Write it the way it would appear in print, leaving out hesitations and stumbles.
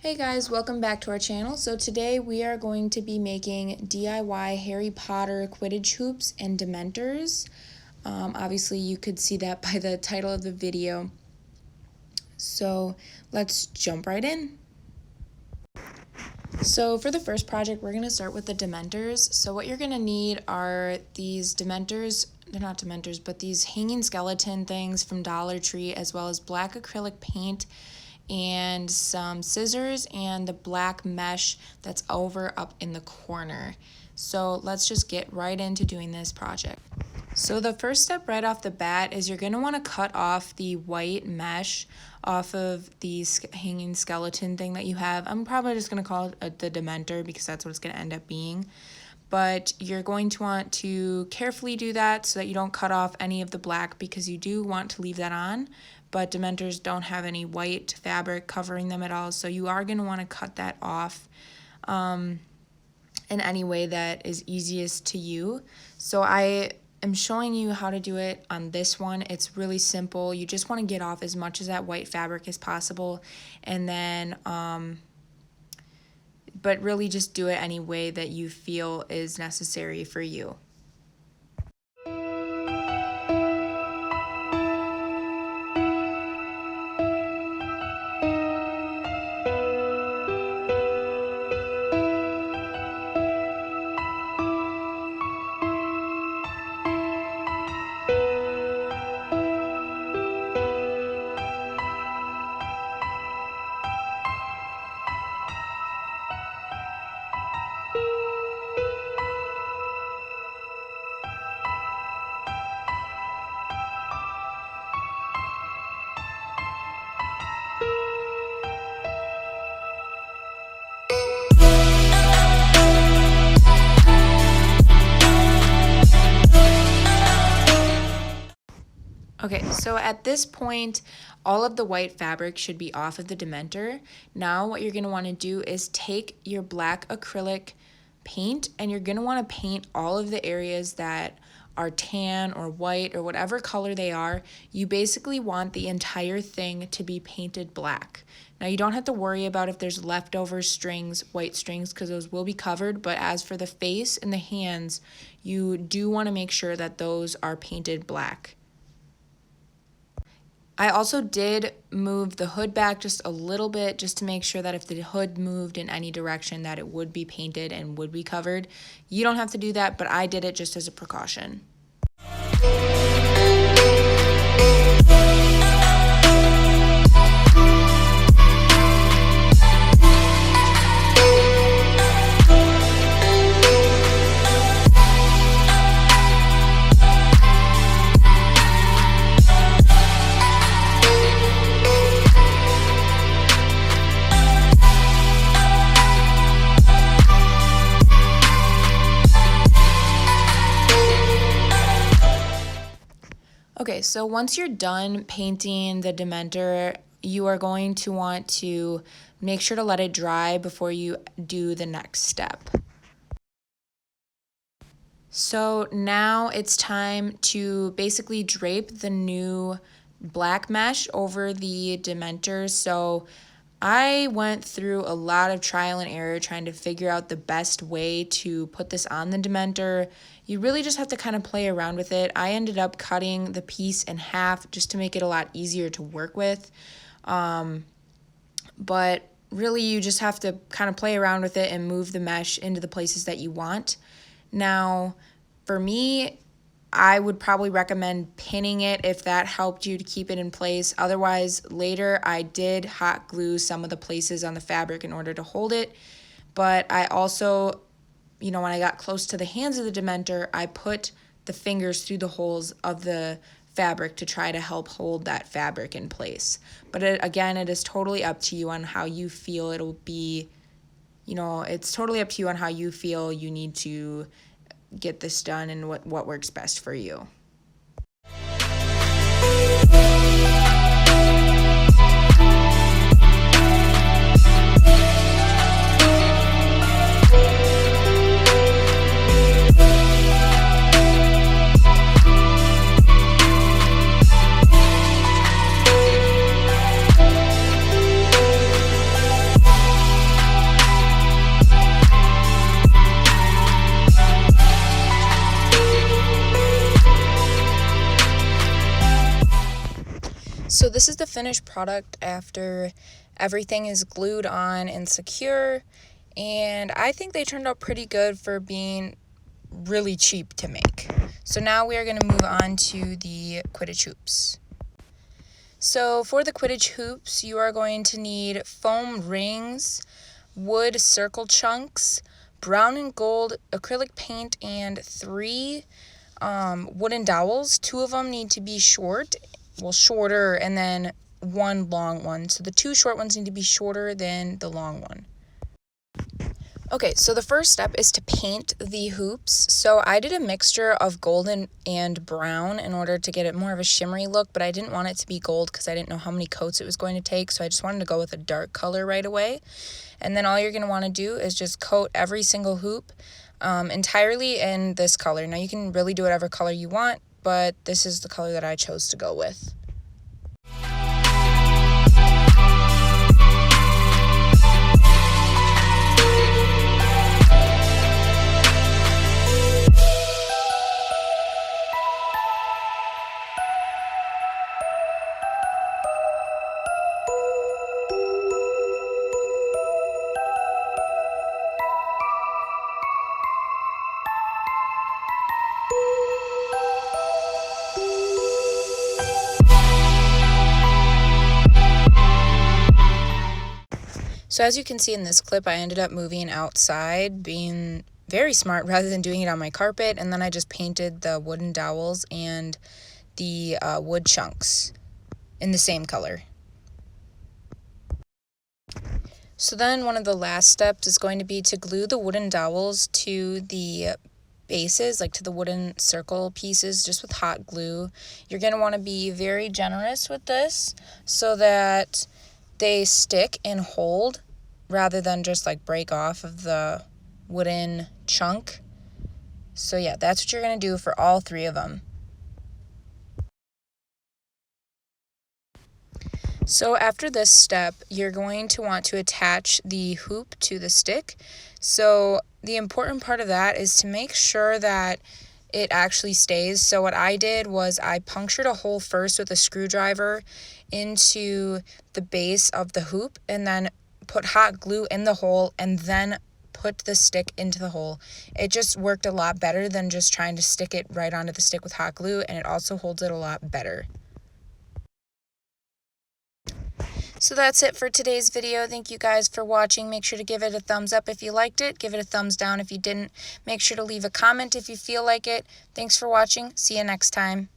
Hey guys, welcome back to our channel. So today we are going to be making DIY Harry Potter Quidditch hoops and Dementors. Obviously you could see that by the title of the video. So let's jump right in. So for the first project, we're going to start with the Dementors. So what you're going to need are these Dementors, they're not Dementors, but these hanging skeleton things from Dollar Tree, as well as black acrylic paint and some scissors and the black mesh that's over up in the corner. So let's just get right into doing this project. So the first step right off the bat is you're going to want to cut off the white mesh off of the hanging skeleton thing that you have. I'm probably just going to call it the Dementor because that's what it's going to end up being. But you're going to want to carefully do that so that you don't cut off any of the black, because you do want to leave that on. But Dementors don't have any white fabric covering them at all, so you are going to want to cut that off in any way that is easiest to you. So I am showing you how to do it on this one. It's really simple. You just want to get off as much of that white fabric as possible, and then but really just do it any way that you feel is necessary for you. Okay, so at this point, all of the white fabric should be off of the Dementor. Now what you're going to want to do is take your black acrylic paint, and you're going to want to paint all of the areas that are tan or white or whatever color they are. You basically want the entire thing to be painted black. Now you don't have to worry about if there's leftover strings, white strings, because those will be covered, but as for the face and the hands, you do want to make sure that those are painted black. I also did move the hood back just a little bit, just to make sure that if the hood moved in any direction that it would be painted and would be covered. You don't have to do that, but I did it just as a precaution. Okay, so once you're done painting the Dementor, you are going to want to make sure to let it dry before you do the next step. So now it's time to basically drape the new black mesh over the Dementor. So I went through a lot of trial and error trying to figure out the best way to put this on the Dementor. You really just have to kind of play around with it. I ended up cutting the piece in half just to make it a lot easier to work with. But really you just have to kind of play around with it and move the mesh into the places that you want. Now, for me, I would probably recommend pinning it if that helped you to keep it in place. Otherwise, later I did hot glue some of the places on the fabric in order to hold it. But I also, when I got close to the hands of the Dementor, I put the fingers through the holes of the fabric to try to help hold that fabric in place. But again, it is totally up to you on how you feel it'll be, it's totally up to you on how you feel you need to get this done and what works best for you. this is the finished product after everything is glued on and secure, and I think they turned out pretty good for being really cheap to make. So now we are going to move on to the Quidditch hoops. So for the Quidditch hoops, you are going to need foam rings, wood circle chunks, brown and gold acrylic paint, and 3 wooden dowels. 2 of them need to be shorter, and then 1 long one. So the 2 short ones need to be shorter than the long one. Okay, so the first step is to paint the hoops. So I did a mixture of golden and brown in order to get it more of a shimmery look, but I didn't want it to be gold because I didn't know how many coats it was going to take, so I just wanted to go with a dark color right away. And then all you're going to want to do is just coat every single hoop entirely in this color. Now you can really do whatever color you want, but this is the color that I chose to go with. So as you can see in this clip, I ended up moving outside, being very smart rather than doing it on my carpet, and then I just painted the wooden dowels and the wood chunks in the same color. So then one of the last steps is going to be to glue the wooden dowels to the bases, like to the wooden circle pieces, just with hot glue. You're going to want to be very generous with this so that they stick and hold rather than just like break off of the wooden chunk. So yeah, that's what you're going to do for all 3 of them. So after this step, you're going to want to attach the hoop to the stick. So the important part of that is to make sure that it actually stays. So what I did was I punctured a hole first with a screwdriver into the base of the hoop, and then put hot glue in the hole, and then put the stick into the hole. It just worked a lot better than just trying to stick it right onto the stick with hot glue, and it also holds it a lot better. So that's it for today's video. Thank you guys for watching. Make sure to give it a thumbs up if you liked it. Give it a thumbs down if you didn't. Make sure to leave a comment if you feel like it. Thanks for watching. See you next time.